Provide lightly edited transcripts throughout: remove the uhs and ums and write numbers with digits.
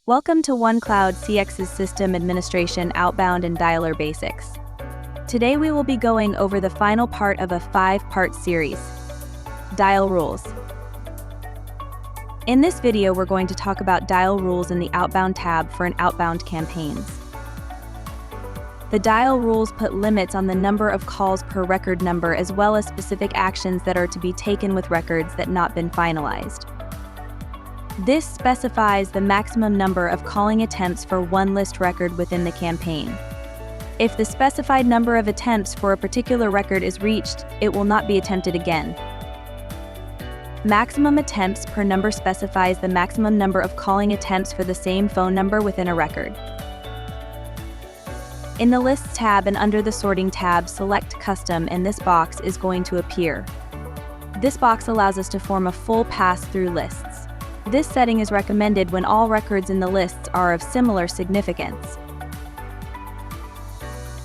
Welcome to OneCloud CX's System Administration Outbound and Dialer Basics. Today we will be going over the final part of a 5-part series, Dial Rules. In this video we're going to talk about dial rules in the Outbound tab for an outbound campaigns. The dial rules put limits on the number of calls per record number as well as specific actions that are to be taken with records that not been finalized. This specifies the maximum number of calling attempts for one list record within the campaign. If the specified number of attempts for a particular record is reached, it will not be attempted again. Maximum attempts per number specifies the maximum number of calling attempts for the same phone number within a record. In the Lists tab and under the Sorting tab, select Custom and this box is going to appear. This box allows us to form a full pass-through lists. This setting is recommended when all records in the lists are of similar significance.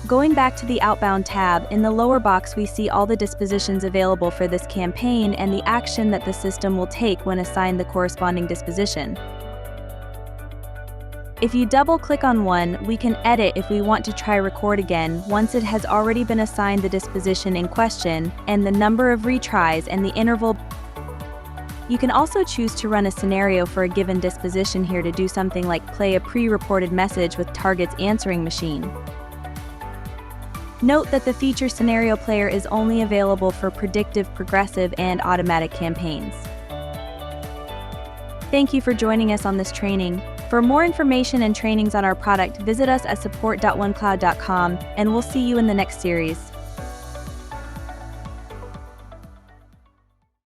Going back to the Outbound tab, in the lower box we see all the dispositions available for this campaign and the action that the system will take when assigned the corresponding disposition. If you double-click on one, we can edit if we want to try record again once it has already been assigned the disposition in question and the number of retries and the interval. You can also choose to run a scenario for a given disposition here to do something like play a pre-reported message with target's answering machine. Note that the feature Scenario Player is only available for predictive, progressive, and automatic campaigns. Thank you for joining us on this training. For more information and trainings on our product, visit us at support.onecloud.com, and we'll see you in the next series.